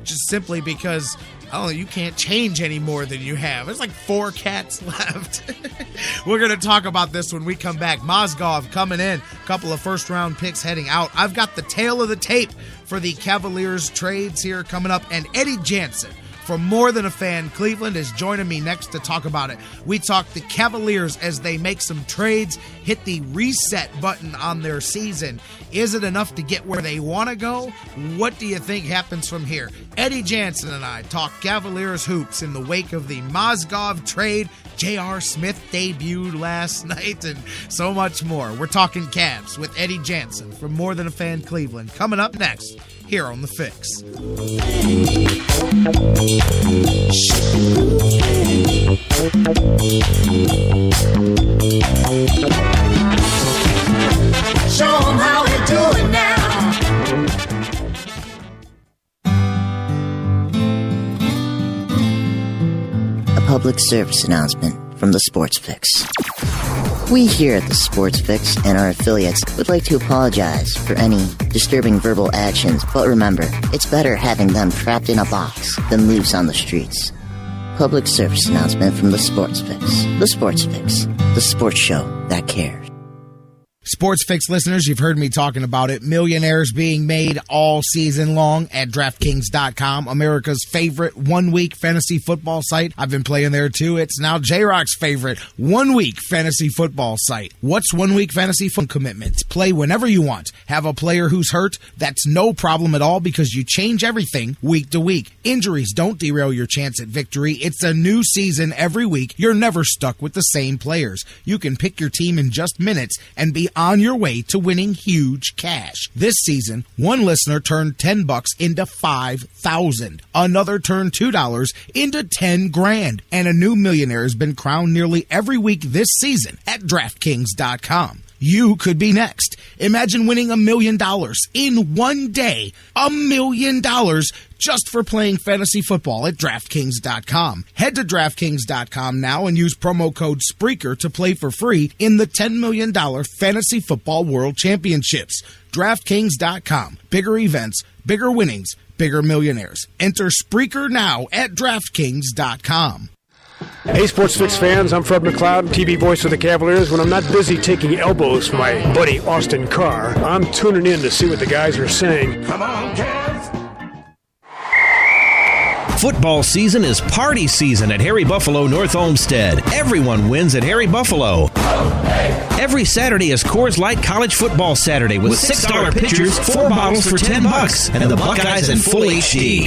just simply because, I don't know, you can't change any more than you have. There's like 4 cats left. We're going to talk about this when we come back. Mozgov coming in, a couple of first-round picks heading out. I've got the tail of the tape for the Cavaliers trades here coming up, and Eddy Jansen from More Than a Fan Cleveland is joining me next to talk about it. We talk the Cavaliers as they make some trades, hit the reset button on their season. Is it enough to get where they want to go? What do you think happens from here? Eddy Jansen and I talk Cavaliers hoops in the wake of the Mozgov trade. J.R. Smith debuted last night and so much more. We're talking Cavs with Eddy Jansen from More Than a Fan Cleveland. Coming up next here on The Fix. Show them how we do it now. A public service announcement from the Sports Fix. We here at the Sports Fix and our affiliates would like to apologize for any disturbing verbal actions, but remember, it's better having them trapped in a box than loose on the streets. Public service announcement from the Sports Fix. The Sports Fix, the sports show that cares. Sports Fix listeners, you've heard me talking about it. Millionaires being made all season long at DraftKings.com, America's favorite one-week fantasy football site. I've been playing there too. It's now J-Rock's favorite one-week fantasy football site. What's one-week fantasy football commitments? Play whenever you want. Have a player who's hurt? That's no problem at all because you change everything week to week. Injuries don't derail your chance at victory. It's a new season every week. You're never stuck with the same players. You can pick your team in just minutes and be on your way to winning huge cash. This season, one listener turned $10 into $5,000. Another turned $2 into $10,000. And a new millionaire has been crowned nearly every week this season at DraftKings.com. You could be next. Imagine winning $1 million in one day. $1 million just for playing fantasy football at DraftKings.com. Head to DraftKings.com now and use promo code Spreaker to play for free in the $10 million Fantasy Football World Championships. DraftKings.com. Bigger events, bigger winnings, bigger millionaires. Enter Spreaker now at DraftKings.com. Hey, Sports Fix fans, I'm Fred McLeod, TV voice of the Cavaliers. When I'm not busy taking elbows for my buddy Austin Carr, I'm tuning in to see what the guys are saying. Come on, Cavs! Football season is party season at Harry Buffalo North Olmsted. Everyone wins at Harry Buffalo. Every Saturday is Coors Light College Football Saturday with $6 pitchers, 4 bottles for $10, and the Buckeyes in full HD.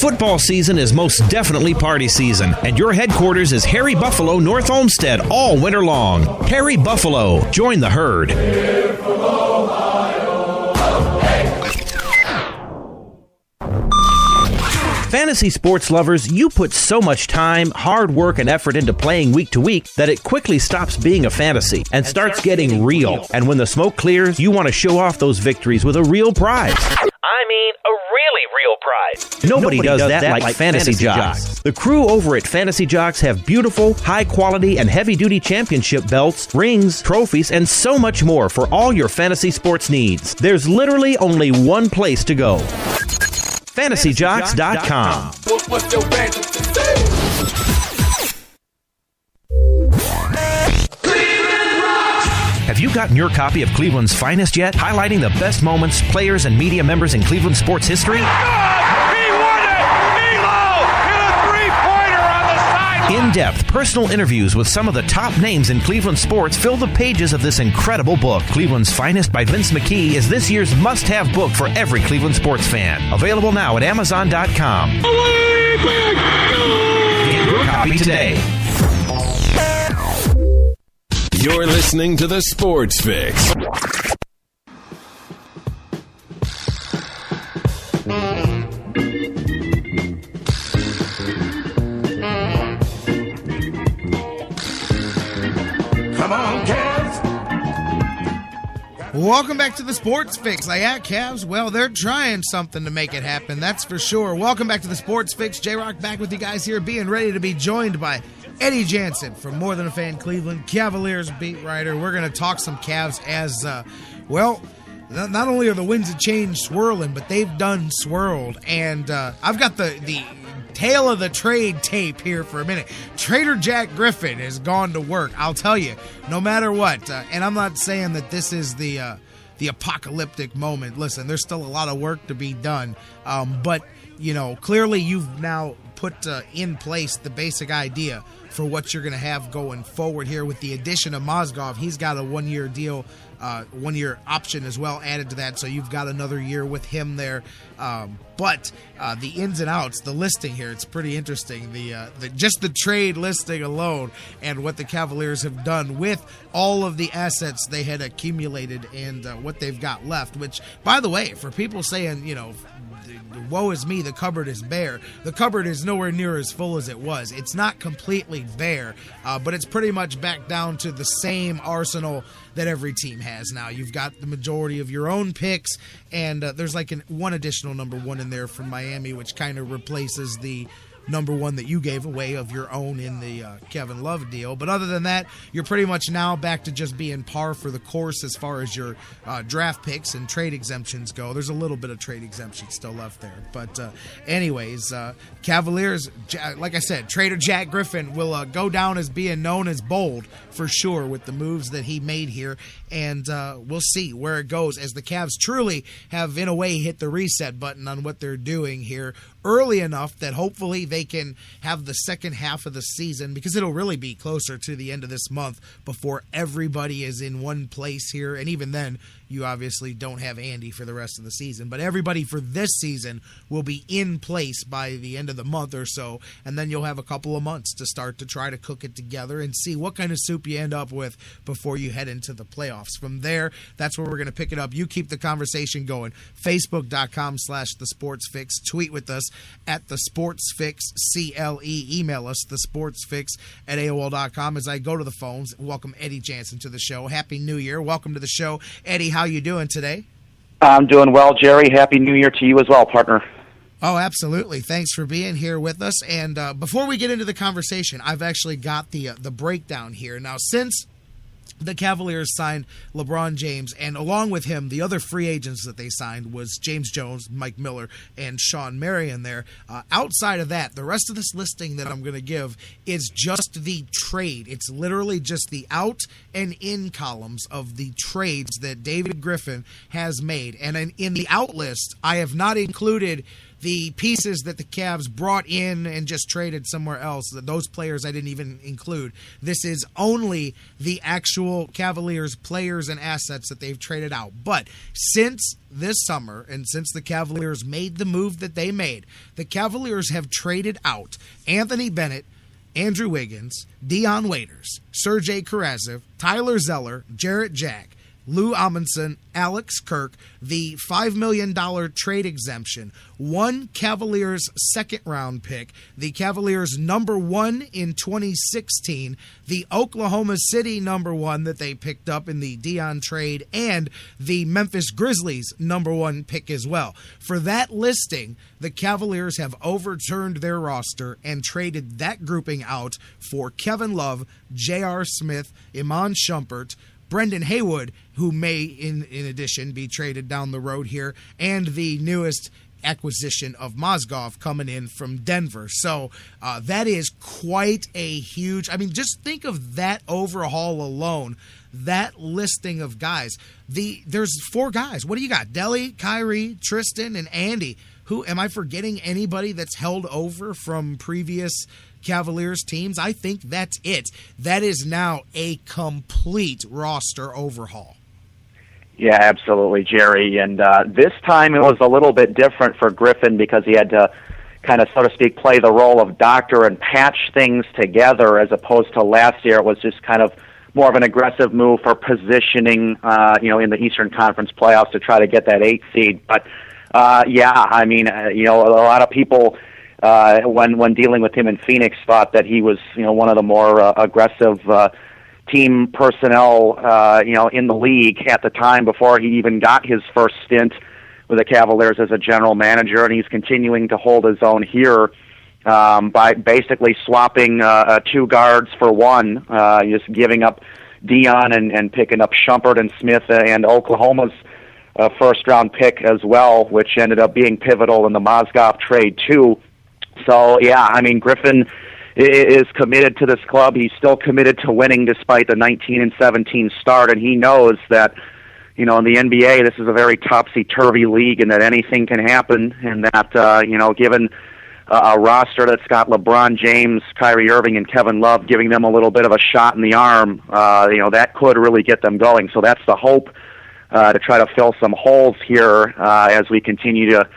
Football season is most definitely party season, and your headquarters is Harry Buffalo North Olmsted all winter long. Harry Buffalo, join the herd. Here from Ohio. Fantasy sports lovers, you put so much time, hard work, and effort into playing week to week that it quickly stops being a fantasy and starts getting real. And when the smoke clears, you want to show off those victories with a real prize. I mean, a really real prize. Nobody does that like Fantasy Jocks. The crew over at Fantasy Jocks have beautiful, high-quality, and heavy-duty championship belts, rings, trophies, and so much more for all your fantasy sports needs. There's literally only one place to go. FantasyJocks.com. Have you gotten your copy of Cleveland's Finest yet? Highlighting the best moments, players, and media members in Cleveland sports history? He won it! Elo hit a three-pointer on the sideline! In-depth personal interviews with some of the top names in Cleveland sports fill the pages of this incredible book. Cleveland's Finest by Vince McKee is this year's must-have book for every Cleveland sports fan. Available now at Amazon.com. Get your copy today. You're listening to The Sports Fix. Come on, Cavs! Welcome back to the Sports Fix. Yeah, Cavs, well, they're trying something to make it happen, that's for sure. Welcome back to the Sports Fix. J-Rock back with you guys here, being ready to be joined by Eddy Jansen from More Than a Fan Cleveland, Cavaliers beat writer. We're going to talk some Cavs as, not only are the winds of change swirling, but they've done swirled. And I've got the tail of the trade tape here for a minute. Trader Jack Griffin has gone to work. I'll tell you, no matter what. And I'm not saying that this is the apocalyptic moment. Listen, there's still a lot of work to be done. But, clearly you've now put in place the basic idea for what you're going to have going forward here with the addition of Mozgov. He's got a one-year deal, one-year option as well added to that, so you've got another year with him there. But the ins and outs, the listing here, it's pretty interesting. Just the trade listing alone and what the Cavaliers have done with all of the assets they had accumulated and what they've got left, which, by the way, for people saying, woe is me, the cupboard is bare. The cupboard is nowhere near as full as it was. It's not completely bare, but it's pretty much back down to the same arsenal that every team has now. You've got the majority of your own picks, and there's like one additional number one in there from Miami, which kind of replaces the number one that you gave away of your own in the Kevin Love deal. But other than that, you're pretty much now back to just being par for the course as far as your draft picks and trade exemptions go. There's a little bit of trade exemption still left there. But anyways, Cavaliers, like I said, Trader Jack Griffin will go down as being known as bold for sure with the moves that he made here. And we'll see where it goes as the Cavs truly have, in a way, hit the reset button on what they're doing here early enough that hopefully they can have the second half of the season, because it'll really be closer to the end of this month before everybody is in one place here. And even then, you obviously don't have Andy for the rest of the season, but everybody for this season will be in place by the end of the month or so, and then you'll have a couple of months to start to try to cook it together and see what kind of soup you end up with before you head into the playoffs. From there, that's where we're going to pick it up. You keep the conversation going. Facebook.com/TheSportsFix. Tweet with us at TheSportsFixCLE. Email us, TheSportsFix@AOL.com. As I go to the phones, welcome Eddy Jansen to the show. Happy New Year. Welcome to the show. Eddy, how you doing today? I'm doing well, Jerry. Happy New Year to you as well, partner. Oh, absolutely. Thanks for being here with us. And before we get into the conversation, I've actually got the breakdown here. Now, since the Cavaliers signed LeBron James, and along with him, the other free agents that they signed was James Jones, Mike Miller, and Sean Marion there. Outside of that, the rest of this listing that I'm going to give is just the trade. It's literally just the out and in columns of the trades that David Griffin has made. And in the out list, I have not included the pieces that the Cavs brought in and just traded somewhere else. Those players I didn't even include. This is only the actual Cavaliers players and assets that they've traded out. But since this summer and since the Cavaliers made the move that they made, the Cavaliers have traded out Anthony Bennett, Andrew Wiggins, Dion Waiters, Sergei Karasev, Tyler Zeller, Jarrett Jack, Lou Amundsen, Alex Kirk, the $5 million trade exemption, one Cavaliers second-round pick, the Cavaliers number one in 2016, the Oklahoma City number one that they picked up in the Dion trade, and the Memphis Grizzlies number one pick as well. For that listing, the Cavaliers have overturned their roster and traded that grouping out for Kevin Love, J.R. Smith, Iman Shumpert, Brendan Haywood, who may, in addition, be traded down the road here, and the newest acquisition of Mozgov coming in from Denver. So that is quite a huge... I mean, just think of that overhaul alone, that listing of guys. There's four guys. What do you got? Deli, Kyrie, Tristan, and Andy. Who am I forgetting? Anybody that's held over from previous Cavaliers teams? I think that's it. That is now a complete roster overhaul. Yeah, absolutely, Jerry. And this time it was a little bit different for Griffin because he had to kind of, so to speak, play the role of doctor and patch things together, as opposed to last year. It was just kind of more of an aggressive move for positioning, in the Eastern Conference playoffs to try to get that 8th seed. But a lot of people when dealing with him in Phoenix thought that he was, one of the more aggressive team personnel, in the league at the time before he even got his first stint with the Cavaliers as a general manager, and he's continuing to hold his own here by basically swapping two guards for one, just giving up Dion and picking up Shumpert and Smith and Oklahoma's first-round pick as well, which ended up being pivotal in the Mozgov trade too. So, yeah, I mean, Griffin is committed to this club. He's still committed to winning despite the 19-17 start, and he knows that, in the NBA, this is a very topsy-turvy league and that anything can happen, and that, given a roster that's got LeBron James, Kyrie Irving, and Kevin Love giving them a little bit of a shot in the arm, that could really get them going. So that's the hope, to try to fill some holes here as we continue to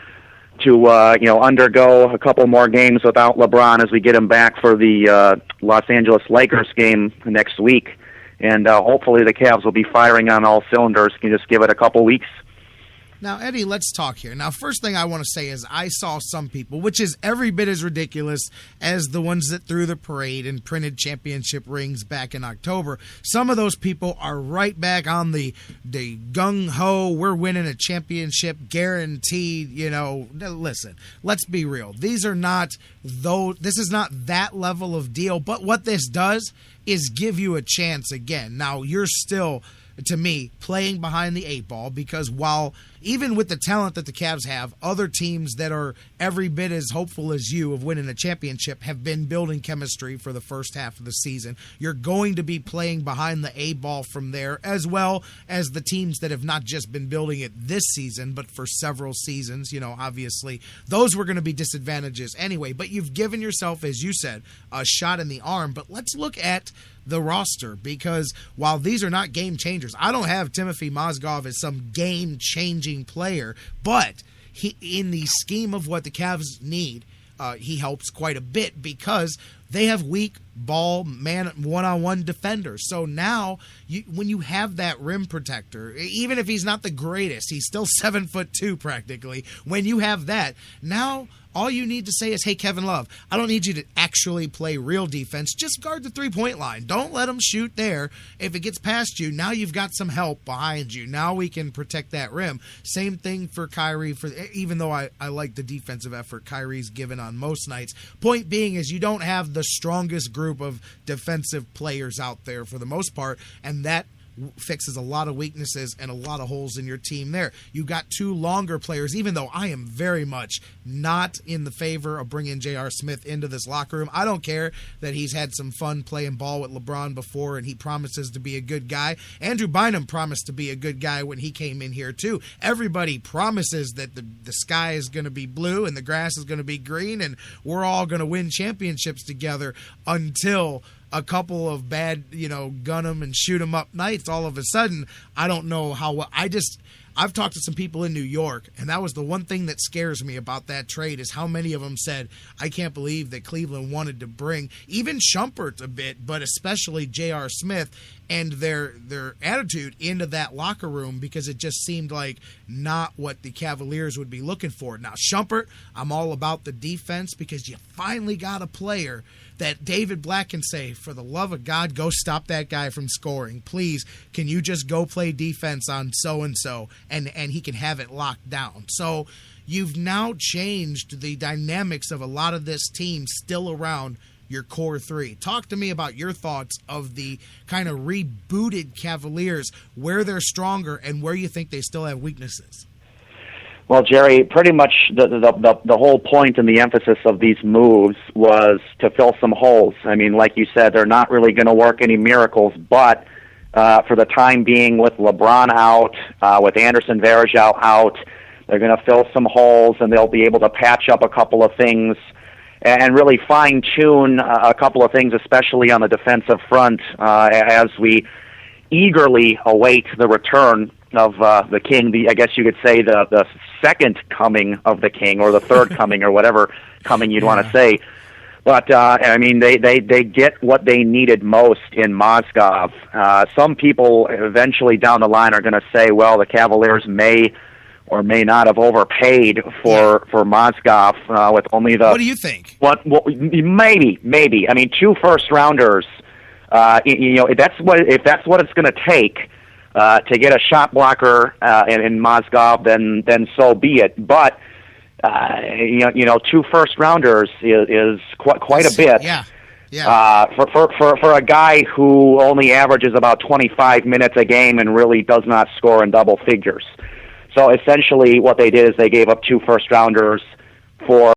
undergo a couple more games without LeBron as we get him back for the Los Angeles Lakers game next week. And hopefully the Cavs will be firing on all cylinders. Can just give it a couple weeks. Now, Eddie, let's talk here. Now, first thing I want to say is I saw some people, which is every bit as ridiculous as the ones that threw the parade and printed championship rings back in October. Some of those people are right back on the gung-ho, we're winning a championship, guaranteed, Listen, let's be real. This is not that level of deal, but what this does is give you a chance again. Now, you're still, to me, playing behind the 8 ball, because while even with the talent that the Cavs have, other teams that are every bit as hopeful as you of winning a championship have been building chemistry for the first half of the season. You're going to be playing behind the 8 ball from there, as well as the teams that have not just been building it this season, but for several seasons. Obviously, those were going to be disadvantages anyway, but you've given yourself, as you said, a shot in the arm. But let's look at the roster, because while these are not game changers, I don't have Timofey Mozgov as some game-changing player, but in the scheme of what the Cavs need, he helps quite a bit because they have weak ball man one-on-one defenders. So now when you have that rim protector, even if he's not the greatest, he's still 7'2" practically. When you have that, now all you need to say is, hey, Kevin Love, I don't need you to actually play real defense. Just guard the three-point line. Don't let them shoot there. If it gets past you, now you've got some help behind you. Now we can protect that rim. Same thing for Kyrie. Even though I like the defensive effort Kyrie's given on most nights. Point being is you don't have the strongest group of defensive players out there for the most part, and that fixes a lot of weaknesses and a lot of holes in your team there. You got 2 longer players, even though I am very much not in the favor of bringing J.R. Smith into this locker room. I don't care that he's had some fun playing ball with LeBron before and he promises to be a good guy. Andrew Bynum promised to be a good guy when he came in here too. Everybody promises that the sky is going to be blue and the grass is going to be green and we're all going to win championships together until a couple of bad, gun them and shoot them up nights. All of a sudden, I don't know how. I've talked to some people in New York, and that was the one thing that scares me about that trade is how many of them said, I can't believe that Cleveland wanted to bring even Shumpert a bit, but especially J.R. Smith and their attitude into that locker room, because it just seemed like not what the Cavaliers would be looking for. Now, Shumpert, I'm all about the defense because you finally got a player that David Black can say, for the love of God, go stop that guy from scoring. Please, can you just go play defense on so-and-so, and he can have it locked down. So you've now changed the dynamics of a lot of this team still around your core 3. Talk to me about your thoughts of the kind of rebooted Cavaliers, where they're stronger and where you think they still have weaknesses. Well, Jerry, pretty much the whole point and the emphasis of these moves was to fill some holes. I mean, like you said, they're not really going to work any miracles, but for the time being, with LeBron out, with Anderson Varejao out, they're going to fill some holes, and they'll be able to patch up a couple of things and really fine-tune a couple of things, especially on the defensive front, as we eagerly await the return of the King. I guess you could say the second coming of the King, or the third coming, or whatever coming you'd want to say. But, I mean, they get what they needed most in Mozgov. Some people eventually down the line are going to say, well, the Cavaliers may or may not have overpaid for Mozgov with only the... What do you think? Maybe. I mean, 2 first-rounders, if that's what it's going to take to get a shot blocker in Mozgov, then so be it. But 2 first-rounders is quite a bit. Yeah. For a guy who only averages about 25 minutes a game and really does not score in double figures. So essentially what they did is they gave up 2 first-rounders for